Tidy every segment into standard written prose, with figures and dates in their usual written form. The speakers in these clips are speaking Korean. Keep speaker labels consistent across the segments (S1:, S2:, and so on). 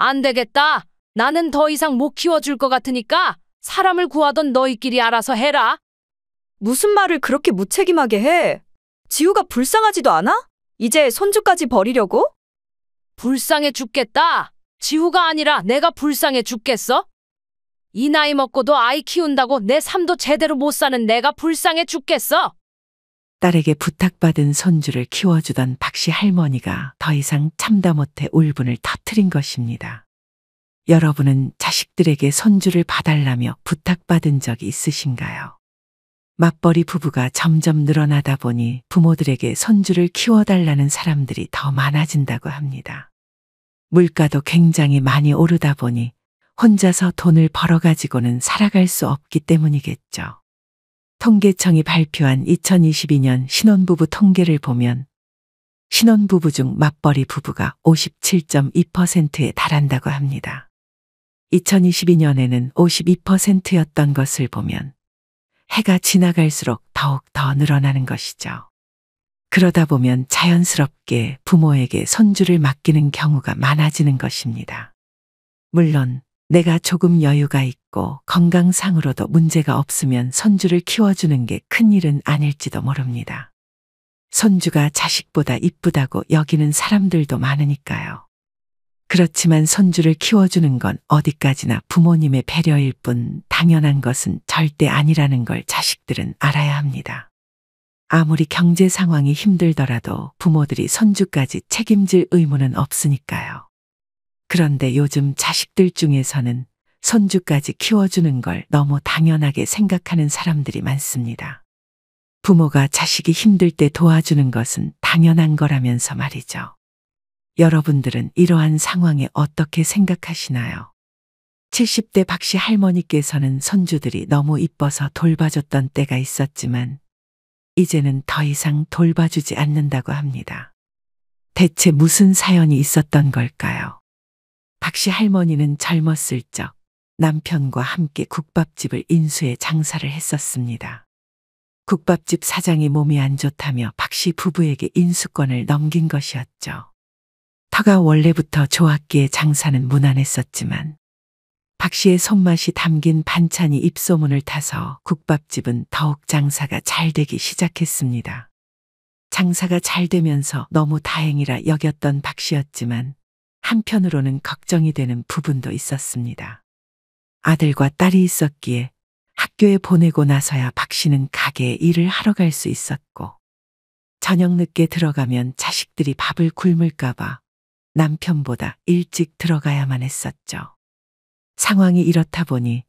S1: 안 되겠다. 나는 더 이상 못 키워줄 것 같으니까 사람을 구하던 너희끼리 알아서 해라.
S2: 무슨 말을 그렇게 무책임하게 해? 지우가 불쌍하지도 않아? 이제 손주까지 버리려고?
S1: 불쌍해 죽겠다. 지우가 아니라 내가 불쌍해 죽겠어? 이 나이 먹고도 아이 키운다고 내 삶도 제대로 못 사는 내가 불쌍해 죽겠어.
S3: 딸에게 부탁받은 손주를 키워주던 박씨 할머니가 더 이상 참다 못해 울분을 터뜨린 것입니다. 여러분은 자식들에게 손주를 봐달라며 부탁받은 적이 있으신가요? 맞벌이 부부가 점점 늘어나다 보니 부모들에게 손주를 키워달라는 사람들이 더 많아진다고 합니다. 물가도 굉장히 많이 오르다 보니 혼자서 돈을 벌어가지고는 살아갈 수 없기 때문이겠죠. 통계청이 발표한 2022년 신혼부부 통계를 보면 신혼부부 중 맞벌이 부부가 57.2%에 달한다고 합니다. 2022년에는 52%였던 것을 보면 해가 지나갈수록 더욱 더 늘어나는 것이죠. 그러다 보면 자연스럽게 부모에게 손주를 맡기는 경우가 많아지는 것입니다. 물론 내가 조금 여유가 있고 건강상으로도 문제가 없으면 손주를 키워주는 게 큰일은 아닐지도 모릅니다. 손주가 자식보다 이쁘다고 여기는 사람들도 많으니까요. 그렇지만 손주를 키워주는 건 어디까지나 부모님의 배려일 뿐 당연한 것은 절대 아니라는 걸 자식들은 알아야 합니다. 아무리 경제 상황이 힘들더라도 부모들이 손주까지 책임질 의무는 없으니까요. 그런데 요즘 자식들 중에서는 손주까지 키워주는 걸 너무 당연하게 생각하는 사람들이 많습니다. 부모가 자식이 힘들 때 도와주는 것은 당연한 거라면서 말이죠. 여러분들은 이러한 상황에 어떻게 생각하시나요? 70대 박씨 할머니께서는 손주들이 너무 이뻐서 돌봐줬던 때가 있었지만 이제는 더 이상 돌봐주지 않는다고 합니다. 대체 무슨 사연이 있었던 걸까요? 박씨 할머니는 젊었을 적 남편과 함께 국밥집을 인수해 장사를 했었습니다. 국밥집 사장이 몸이 안 좋다며 박씨 부부에게 인수권을 넘긴 것이었죠. 터가 원래부터 좋았기에 장사는 무난했었지만 박씨의 손맛이 담긴 반찬이 입소문을 타서 국밥집은 더욱 장사가 잘 되기 시작했습니다. 장사가 잘 되면서 너무 다행이라 여겼던 박씨였지만 한편으로는 걱정이 되는 부분도 있었습니다. 아들과 딸이 있었기에 학교에 보내고 나서야 박씨는 가게에 일을 하러 갈 수 있었고 저녁 늦게 들어가면 자식들이 밥을 굶을까 봐 남편보다 일찍 들어가야만 했었죠. 상황이 이렇다 보니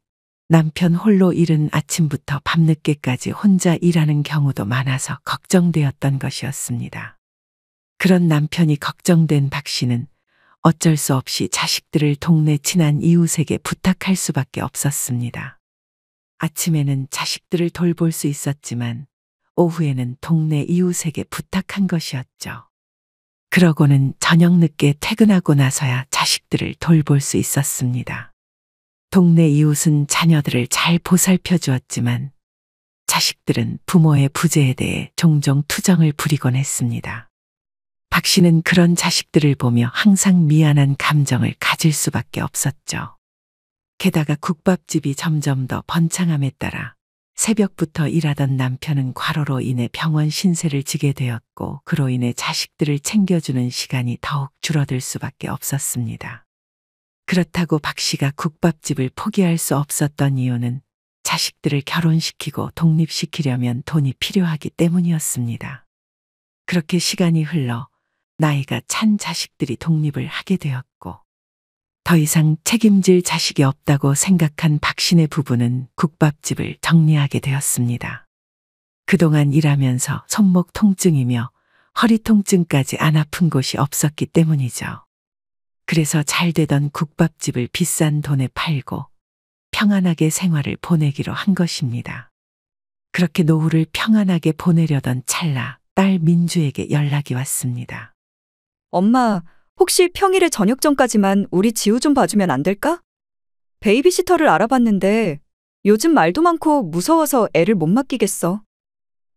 S3: 남편 홀로 이른 아침부터 밤늦게까지 혼자 일하는 경우도 많아서 걱정되었던 것이었습니다. 그런 남편이 걱정된 박씨는 어쩔 수 없이 자식들을 동네 친한 이웃에게 부탁할 수밖에 없었습니다. 아침에는 자식들을 돌볼 수 있었지만 오후에는 동네 이웃에게 부탁한 것이었죠. 그러고는 저녁 늦게 퇴근하고 나서야 자식들을 돌볼 수 있었습니다. 동네 이웃은 자녀들을 잘 보살펴 주었지만 자식들은 부모의 부재에 대해 종종 투정을 부리곤 했습니다. 박 씨는 그런 자식들을 보며 항상 미안한 감정을 가질 수밖에 없었죠. 게다가 국밥집이 점점 더 번창함에 따라 새벽부터 일하던 남편은 과로로 인해 병원 신세를 지게 되었고 그로 인해 자식들을 챙겨주는 시간이 더욱 줄어들 수밖에 없었습니다. 그렇다고 박 씨가 국밥집을 포기할 수 없었던 이유는 자식들을 결혼시키고 독립시키려면 돈이 필요하기 때문이었습니다. 그렇게 시간이 흘러 나이가 찬 자식들이 독립을 하게 되었고 더 이상 책임질 자식이 없다고 생각한 박씨네 부부는 국밥집을 정리하게 되었습니다. 그동안 일하면서 손목 통증이며 허리 통증까지 안 아픈 곳이 없었기 때문이죠. 그래서 잘 되던 국밥집을 비싼 돈에 팔고 평안하게 생활을 보내기로 한 것입니다. 그렇게 노후를 평안하게 보내려던 찰나 딸 민주에게 연락이 왔습니다.
S2: 엄마, 혹시 평일에 저녁 전까지만 우리 지우 좀 봐주면 안 될까? 베이비시터를 알아봤는데 요즘 말도 많고 무서워서 애를 못 맡기겠어.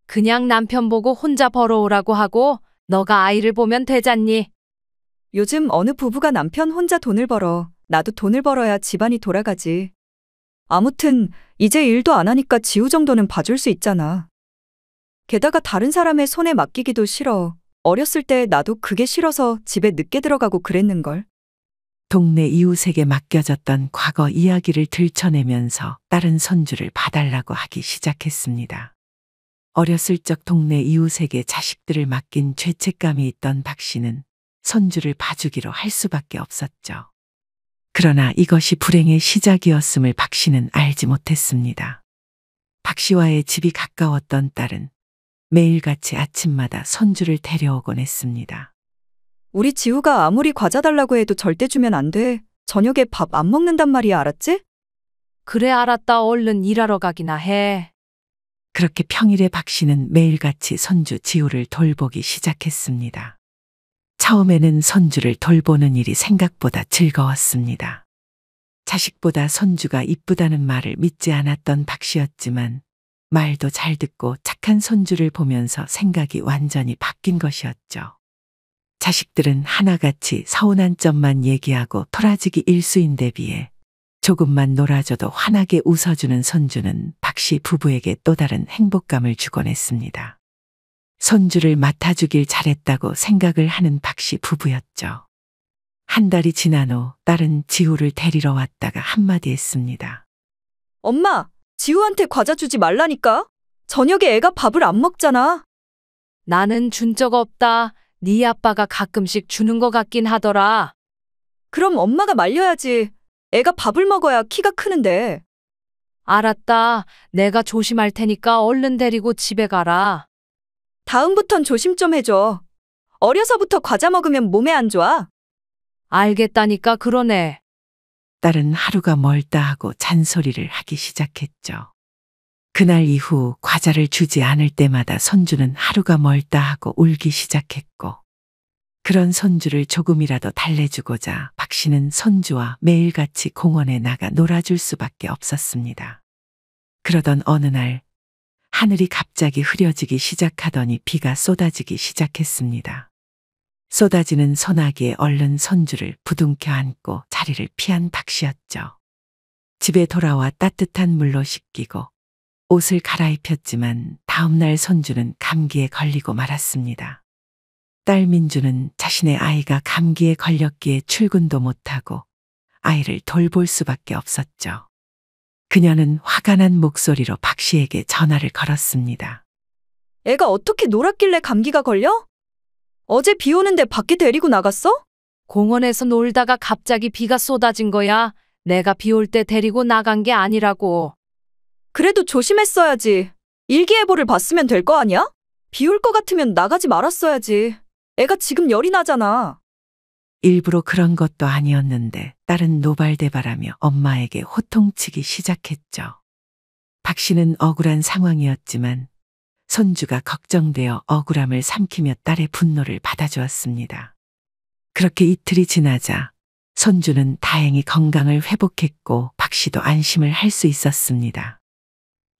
S1: 그냥 남편 보고 혼자 벌어오라고 하고 너가 아이를 보면 되잖니.
S2: 요즘 어느 부부가 남편 혼자 돈을 벌어. 나도 돈을 벌어야 집안이 돌아가지. 아무튼 이제 일도 안 하니까 지우 정도는 봐줄 수 있잖아. 게다가 다른 사람의 손에 맡기기도 싫어. 어렸을 때 나도 그게 싫어서 집에 늦게 들어가고 그랬는걸.
S3: 동네 이웃에게 맡겨졌던 과거 이야기를 들춰내면서 다른 손주를 봐달라고 하기 시작했습니다. 어렸을 적 동네 이웃에게 자식들을 맡긴 죄책감이 있던 박 씨는 손주를 봐주기로 할 수밖에 없었죠. 그러나 이것이 불행의 시작이었음을 박 씨는 알지 못했습니다. 박 씨와의 집이 가까웠던 딸은 매일같이 아침마다 손주를 데려오곤 했습니다.
S2: 우리 지우가 아무리 과자 달라고 해도 절대 주면 안 돼. 저녁에 밥 안 먹는단 말이야, 알았지?
S1: 그래 알았다. 얼른 일하러 가기나 해.
S3: 그렇게 평일에 박 씨는 매일같이 손주 지우를 돌보기 시작했습니다. 처음에는 손주를 돌보는 일이 생각보다 즐거웠습니다. 자식보다 손주가 이쁘다는 말을 믿지 않았던 박 씨였지만 말도 잘 듣고 착한 손주를 보면서 생각이 완전히 바뀐 것이었죠. 자식들은 하나같이 서운한 점만 얘기하고 토라지기 일수인데 비해 조금만 놀아줘도 환하게 웃어주는 손주는 박 씨 부부에게 또 다른 행복감을 주곤 했습니다. 손주를 맡아주길 잘했다고 생각을 하는 박 씨 부부였죠. 한 달이 지난 후 딸은 지우를 데리러 왔다가 한마디 했습니다.
S2: 엄마, 지우한테 과자 주지 말라니까? 저녁에 애가 밥을 안 먹잖아.
S1: 나는 준 적 없다. 네 아빠가 가끔씩 주는 것 같긴 하더라.
S2: 그럼 엄마가 말려야지. 애가 밥을 먹어야 키가 크는데.
S1: 알았다. 내가 조심할 테니까 얼른 데리고 집에 가라.
S2: 다음부턴 조심 좀 해줘. 어려서부터 과자 먹으면 몸에 안 좋아.
S1: 알겠다니까 그러네.
S3: 딸은 하루가 멀다 하고 잔소리를 하기 시작했죠. 그날 이후 과자를 주지 않을 때마다 손주는 하루가 멀다 하고 울기 시작했고, 그런 손주를 조금이라도 달래주고자 박 씨는 손주와 매일같이 공원에 나가 놀아줄 수밖에 없었습니다. 그러던 어느 날 하늘이 갑자기 흐려지기 시작하더니 비가 쏟아지기 시작했습니다. 쏟아지는 소나기에 얼른 손주를 부둥켜 안고 자리를 피한 박 씨였죠. 집에 돌아와 따뜻한 물로 씻기고 옷을 갈아입혔지만 다음날 손주는 감기에 걸리고 말았습니다. 딸 민주는 자신의 아이가 감기에 걸렸기에 출근도 못하고 아이를 돌볼 수밖에 없었죠. 그녀는 화가 난 목소리로 박 씨에게 전화를 걸었습니다.
S2: 애가 어떻게 놀았길래 감기가 걸려? 어제 비 오는데 밖에 데리고 나갔어?
S1: 공원에서 놀다가 갑자기 비가 쏟아진 거야. 내가 비 올 때 데리고 나간 게 아니라고.
S2: 그래도 조심했어야지. 일기예보를 봤으면 될 거 아니야? 비 올 거 같으면 나가지 말았어야지. 애가 지금 열이 나잖아.
S3: 일부러 그런 것도 아니었는데 딸은 노발대발하며 엄마에게 호통치기 시작했죠. 박 씨는 억울한 상황이었지만 손주가 걱정되어 억울함을 삼키며 딸의 분노를 받아주었습니다. 그렇게 이틀이 지나자 손주는 다행히 건강을 회복했고 박 씨도 안심을 할 수 있었습니다.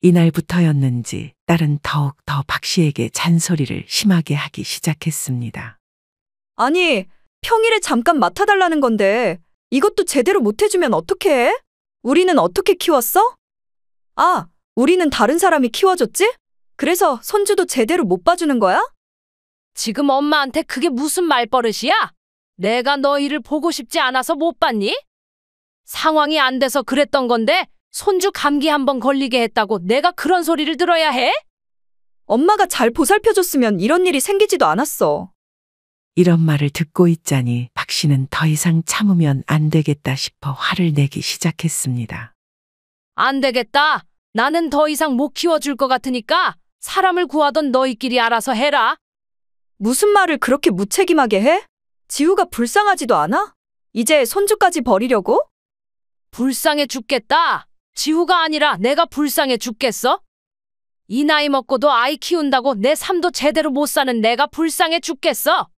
S3: 이날부터였는지 딸은 더욱 더 박 씨에게 잔소리를 심하게 하기 시작했습니다.
S2: 아니, 평일에 잠깐 맡아달라는 건데 이것도 제대로 못 해주면 어떡해? 우리는 어떻게 키웠어? 아, 우리는 다른 사람이 키워줬지? 그래서 손주도 제대로 못 봐주는 거야?
S1: 지금 엄마한테 그게 무슨 말버릇이야? 내가 너희를 보고 싶지 않아서 못 봤니? 상황이 안 돼서 그랬던 건데 손주 감기 한번 걸리게 했다고 내가 그런 소리를 들어야 해?
S2: 엄마가 잘 보살펴줬으면 이런 일이 생기지도 않았어.
S3: 이런 말을 듣고 있자니 박 씨는 더 이상 참으면 안 되겠다 싶어 화를 내기 시작했습니다.
S1: 안 되겠다. 나는 더 이상 못 키워줄 것 같으니까 사람을 구하던 너희끼리 알아서 해라.
S2: 무슨 말을 그렇게 무책임하게 해? 지우가 불쌍하지도 않아? 이제 손주까지 버리려고?
S1: 불쌍해 죽겠다. 지우가 아니라 내가 불쌍해 죽겠어? 이 나이 먹고도 아이 키운다고 내 삶도 제대로 못 사는 내가 불쌍해 죽겠어.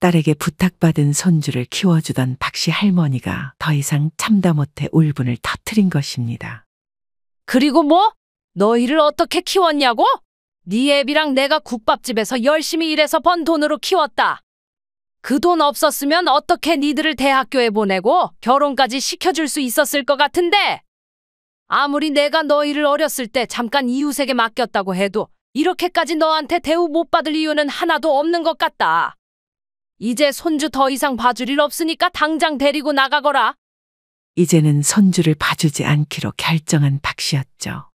S3: 딸에게 부탁받은 손주를 키워주던 박 씨 할머니가 더 이상 참다 못해 울분을 터뜨린 것입니다.
S1: 그리고 뭐? 너희를 어떻게 키웠냐고? 네 애비랑 내가 국밥집에서 열심히 일해서 번 돈으로 키웠다. 그 돈 없었으면 어떻게 니들을 대학교에 보내고 결혼까지 시켜줄 수 있었을 것 같은데? 아무리 내가 너희를 어렸을 때 잠깐 이웃에게 맡겼다고 해도 이렇게까지 너한테 대우 못 받을 이유는 하나도 없는 것 같다. 이제 손주 더 이상 봐줄 일 없으니까 당장 데리고 나가거라.
S3: 이제는 손주를 봐주지 않기로 결정한 박 씨였죠.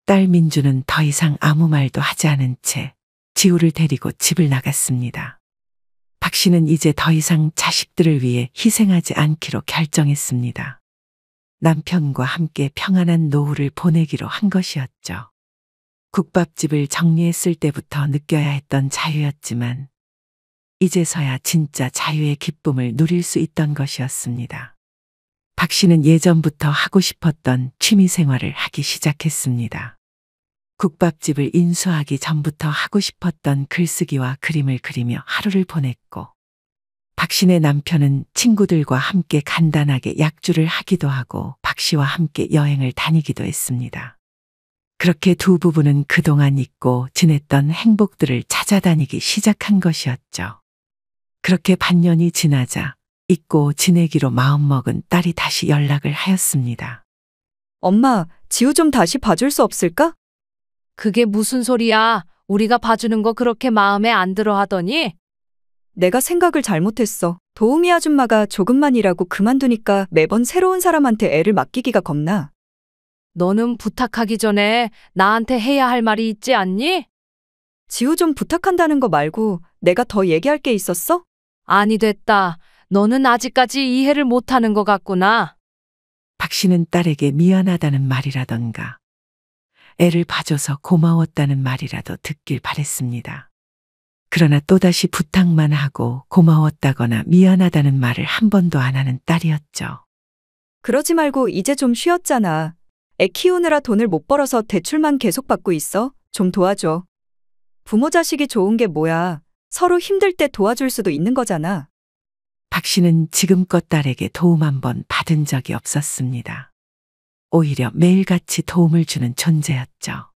S3: 딸 민주는 더 이상 아무 말도 하지 않은 채 지우를 데리고 집을 나갔습니다. 박 씨는 이제 더 이상 자식들을 위해 희생하지 않기로 결정했습니다. 남편과 함께 평안한 노후를 보내기로 한 것이었죠. 국밥집을 정리했을 때부터 느껴야 했던 자유였지만 이제서야 진짜 자유의 기쁨을 누릴 수 있던 것이었습니다. 박 씨는 예전부터 하고 싶었던 취미 생활을 하기 시작했습니다. 국밥집을 인수하기 전부터 하고 싶었던 글쓰기와 그림을 그리며 하루를 보냈고, 박 씨네 남편은 친구들과 함께 간단하게 약주를 하기도 하고 박 씨와 함께 여행을 다니기도 했습니다. 그렇게 두 부부는 그동안 잊고 지냈던 행복들을 찾아다니기 시작한 것이었죠. 그렇게 반년이 지나자 잊고 지내기로 마음먹은 딸이 다시 연락을 하였습니다.
S2: 엄마, 지우 좀 다시 봐줄 수 없을까?
S1: 그게 무슨 소리야? 우리가 봐주는 거 그렇게 마음에 안 들어 하더니?
S2: 내가 생각을 잘못했어. 도우미 아줌마가 조금만 일하고 그만두니까 매번 새로운 사람한테 애를 맡기기가 겁나.
S1: 너는 부탁하기 전에 나한테 해야 할 말이 있지 않니?
S2: 지우 좀 부탁한다는 거 말고 내가 더 얘기할 게 있었어?
S1: 아니 됐다. 너는 아직까지 이해를 못하는 것 같구나.
S3: 박 씨는 딸에게 미안하다는 말이라던가 애를 봐줘서 고마웠다는 말이라도 듣길 바랬습니다. 그러나 또다시 부탁만 하고 고마웠다거나 미안하다는 말을 한 번도 안 하는 딸이었죠.
S2: 그러지 말고 이제 좀 쉬었잖아. 애 키우느라 돈을 못 벌어서 대출만 계속 받고 있어. 좀 도와줘. 부모 자식이 좋은 게 뭐야. 서로 힘들 때 도와줄 수도 있는 거잖아.
S3: 박 씨는 지금껏 딸에게 도움 한 번 받은 적이 없었습니다. 오히려 매일같이 도움을 주는 존재였죠.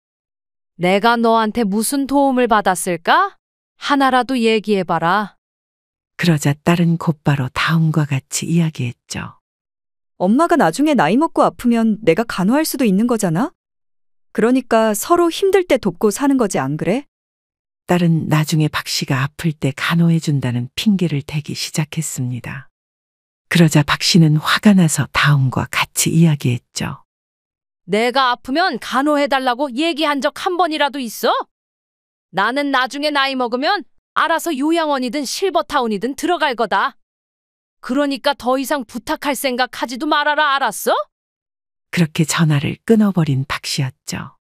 S1: 내가 너한테 무슨 도움을 받았을까? 하나라도 얘기해봐라.
S3: 그러자 딸은 곧바로 다음과 같이 이야기했죠.
S2: 엄마가 나중에 나이 먹고 아프면 내가 간호할 수도 있는 거잖아? 그러니까 서로 힘들 때 돕고 사는 거지, 안 그래?
S3: 딸은 나중에 박 씨가 아플 때 간호해준다는 핑계를 대기 시작했습니다. 그러자 박 씨는 화가 나서 다음과 같이 이야기했죠.
S1: 내가 아프면 간호해달라고 얘기한 적 한 번이라도 있어? 나는 나중에 나이 먹으면 알아서 요양원이든 실버타운이든 들어갈 거다. 그러니까 더 이상 부탁할 생각 하지도 말아라, 알았어?
S3: 그렇게 전화를 끊어버린 박 씨였죠.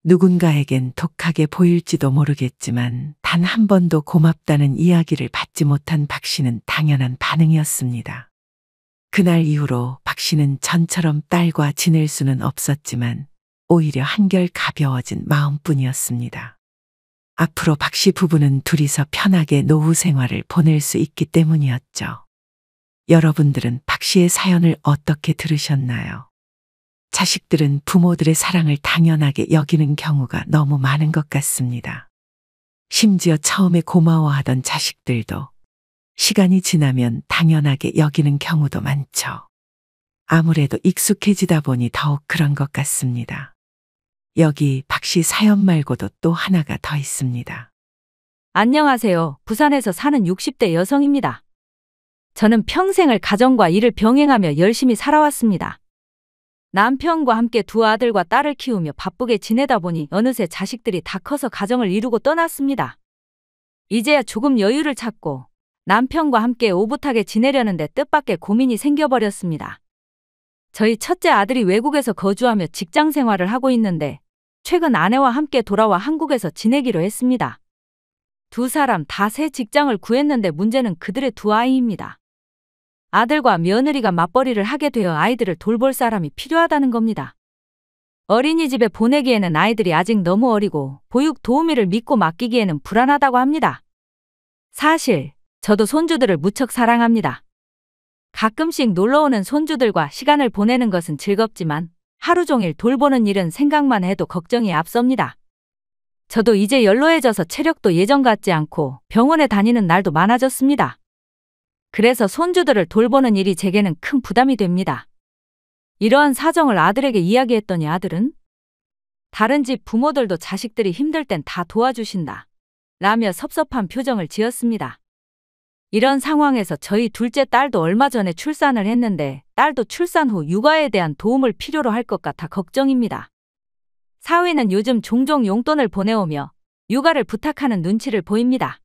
S3: 누군가에겐 독하게 보일지도 모르겠지만 단 한 번도 고맙다는 이야기를 받지 못한 박 씨는 당연한 반응이었습니다. 그날 이후로 박 씨는 전처럼 딸과 지낼 수는 없었지만 오히려 한결 가벼워진 마음뿐이었습니다. 앞으로 박 씨 부부는 둘이서 편하게 노후 생활을 보낼 수 있기 때문이었죠. 여러분들은 박 씨의 사연을 어떻게 들으셨나요? 자식들은 부모들의 사랑을 당연하게 여기는 경우가 너무 많은 것 같습니다. 심지어 처음에 고마워하던 자식들도 시간이 지나면 당연하게 여기는 경우도 많죠. 아무래도 익숙해지다 보니 더욱 그런 것 같습니다. 여기 박 씨 사연 말고도 또 하나가 더 있습니다.
S4: 안녕하세요. 부산에서 사는 60대 여성입니다. 저는 평생을 가정과 일을 병행하며 열심히 살아왔습니다. 남편과 함께 두 아들과 딸을 키우며 바쁘게 지내다 보니 어느새 자식들이 다 커서 가정을 이루고 떠났습니다. 이제야 조금 여유를 찾고 남편과 함께 오붓하게 지내려는데 뜻밖의 고민이 생겨버렸습니다. 저희 첫째 아들이 외국에서 거주하며 직장 생활을 하고 있는데 최근 아내와 함께 돌아와 한국에서 지내기로 했습니다. 두 사람 다 새 직장을 구했는데 문제는 그들의 두 아이입니다. 아들과 며느리가 맞벌이를 하게 되어 아이들을 돌볼 사람이 필요하다는 겁니다. 어린이집에 보내기에는 아이들이 아직 너무 어리고 보육 도우미를 믿고 맡기기에는 불안하다고 합니다. 사실 저도 손주들을 무척 사랑합니다. 가끔씩 놀러오는 손주들과 시간을 보내는 것은 즐겁지만 하루 종일 돌보는 일은 생각만 해도 걱정이 앞섭니다. 저도 이제 연로해져서 체력도 예전 같지 않고 병원에 다니는 날도 많아졌습니다. 그래서 손주들을 돌보는 일이 제게는 큰 부담이 됩니다. 이러한 사정을 아들에게 이야기했더니 아들은 다른 집 부모들도 자식들이 힘들 땐 다 도와주신다 라며 섭섭한 표정을 지었습니다. 이런 상황에서 저희 둘째 딸도 얼마 전에 출산을 했는데 딸도 출산 후 육아에 대한 도움을 필요로 할 것 같아 걱정입니다. 사위는 요즘 종종 용돈을 보내오며 육아를 부탁하는 눈치를 보입니다.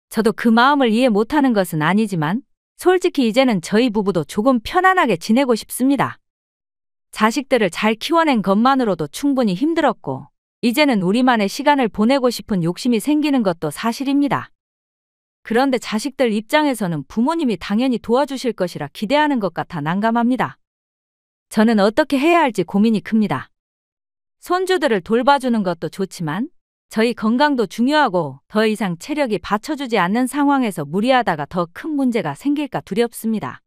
S4: 저도 그 마음을 이해 못하는 것은 아니지만 솔직히 이제는 저희 부부도 조금 편안하게 지내고 싶습니다. 자식들을 잘 키워낸 것만으로도 충분히 힘들었고 이제는 우리만의 시간을 보내고 싶은 욕심이 생기는 것도 사실입니다. 그런데 자식들 입장에서는 부모님이 당연히 도와주실 것이라 기대하는 것 같아 난감합니다. 저는 어떻게 해야 할지 고민이 큽니다. 손주들을 돌봐주는 것도 좋지만 저희 건강도 중요하고 더 이상 체력이 받쳐주지 않는 상황에서 무리하다가 더 큰 문제가 생길까 두렵습니다.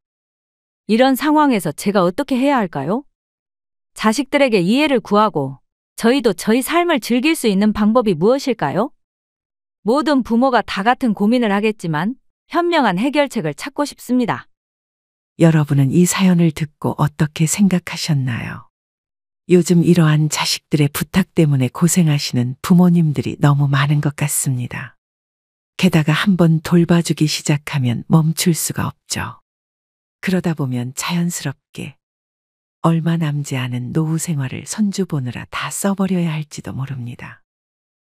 S4: 이런 상황에서 제가 어떻게 해야 할까요? 자식들에게 이해를 구하고 저희도 저희 삶을 즐길 수 있는 방법이 무엇일까요? 모든 부모가 다 같은 고민을 하겠지만 현명한 해결책을 찾고 싶습니다.
S3: 여러분은 이 사연을 듣고 어떻게 생각하셨나요? 요즘 이러한 자식들의 부탁 때문에 고생하시는 부모님들이 너무 많은 것 같습니다. 게다가 한번 돌봐주기 시작하면 멈출 수가 없죠. 그러다 보면 자연스럽게 얼마 남지 않은 노후 생활을 손주 보느라 다 써버려야 할지도 모릅니다.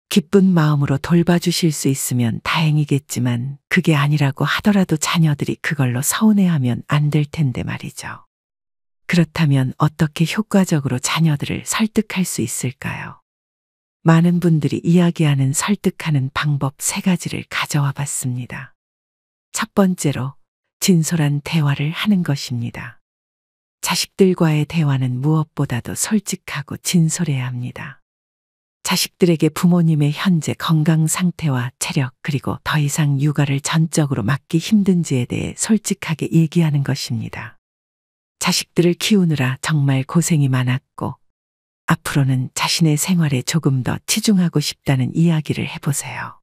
S3: 기쁜 마음으로 돌봐주실 수 있으면 다행이겠지만 그게 아니라고 하더라도 자녀들이 그걸로 서운해하면 안 될 텐데 말이죠. 그렇다면 어떻게 효과적으로 자녀들을 설득할 수 있을까요? 많은 분들이 이야기하는 설득하는 방법 3가지를 가져와 봤습니다. 첫 번째로 진솔한 대화를 하는 것입니다. 자식들과의 대화는 무엇보다도 솔직하고 진솔해야 합니다. 자식들에게 부모님의 현재 건강 상태와 체력 그리고 더 이상 육아를 전적으로 맡기 힘든지에 대해 솔직하게 얘기하는 것입니다. 자식들을 키우느라 정말 고생이 많았고 앞으로는 자신의 생활에 조금 더 치중하고 싶다는 이야기를 해보세요.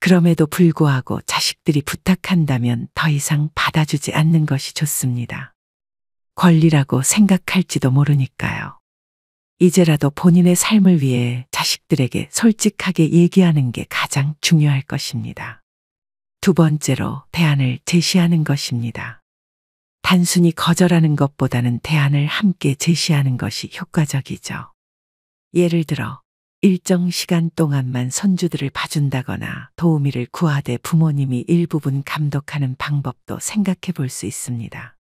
S3: 그럼에도 불구하고 자식들이 부탁한다면 더 이상 받아주지 않는 것이 좋습니다. 권리라고 생각할지도 모르니까요. 이제라도 본인의 삶을 위해 자식들에게 솔직하게 얘기하는 게 가장 중요할 것입니다. 두 번째로 대안을 제시하는 것입니다. 단순히 거절하는 것보다는 대안을 함께 제시하는 것이 효과적이죠. 예를 들어 일정 시간 동안만 손주들을 봐준다거나 도우미를 구하되 부모님이 일부분 감독하는 방법도 생각해 볼 수 있습니다.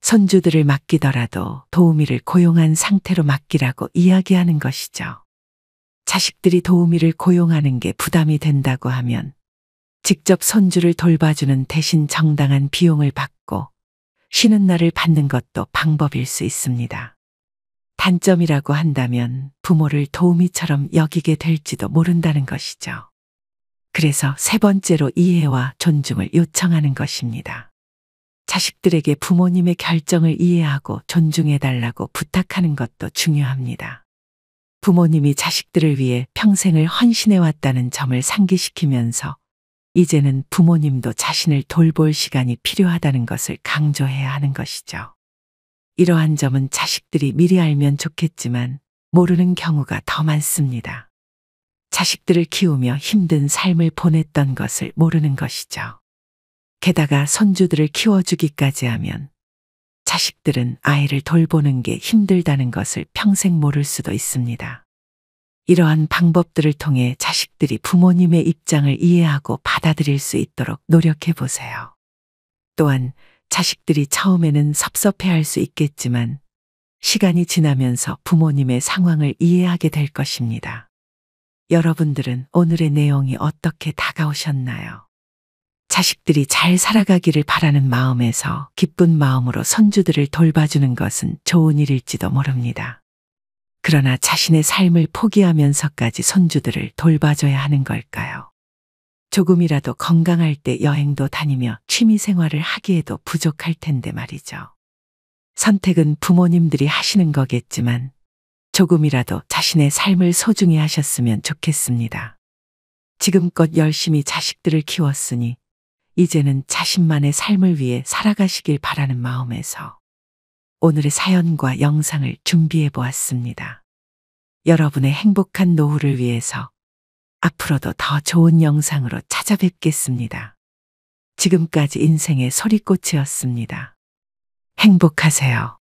S3: 손주들을 맡기더라도 도우미를 고용한 상태로 맡기라고 이야기하는 것이죠. 자식들이 도우미를 고용하는 게 부담이 된다고 하면 직접 손주를 돌봐주는 대신 정당한 비용을 받고 쉬는 날을 받는 것도 방법일 수 있습니다. 단점이라고 한다면 부모를 도우미처럼 여기게 될지도 모른다는 것이죠. 그래서 3번째로 이해와 존중을 요청하는 것입니다. 자식들에게 부모님의 결정을 이해하고 존중해달라고 부탁하는 것도 중요합니다. 부모님이 자식들을 위해 평생을 헌신해왔다는 점을 상기시키면서 이제는 부모님도 자신을 돌볼 시간이 필요하다는 것을 강조해야 하는 것이죠. 이러한 점은 자식들이 미리 알면 좋겠지만 모르는 경우가 더 많습니다. 자식들을 키우며 힘든 삶을 보냈던 것을 모르는 것이죠. 게다가 손주들을 키워주기까지 하면 자식들은 아이를 돌보는 게 힘들다는 것을 평생 모를 수도 있습니다. 이러한 방법들을 통해 자식들이 부모님의 입장을 이해하고 받아들일 수 있도록 노력해 보세요. 또한 자식들이 처음에는 섭섭해할 수 있겠지만 시간이 지나면서 부모님의 상황을 이해하게 될 것입니다. 여러분들은 오늘의 내용이 어떻게 다가오셨나요? 자식들이 잘 살아가기를 바라는 마음에서 기쁜 마음으로 손주들을 돌봐주는 것은 좋은 일일지도 모릅니다. 그러나 자신의 삶을 포기하면서까지 손주들을 돌봐줘야 하는 걸까요? 조금이라도 건강할 때 여행도 다니며 취미 생활을 하기에도 부족할 텐데 말이죠. 선택은 부모님들이 하시는 거겠지만 조금이라도 자신의 삶을 소중히 하셨으면 좋겠습니다. 지금껏 열심히 자식들을 키웠으니 이제는 자신만의 삶을 위해 살아가시길 바라는 마음에서 오늘의 사연과 영상을 준비해 보았습니다. 여러분의 행복한 노후를 위해서 앞으로도 더 좋은 영상으로 찾아뵙겠습니다. 지금까지 인생의 소리꽃이었습니다. 행복하세요.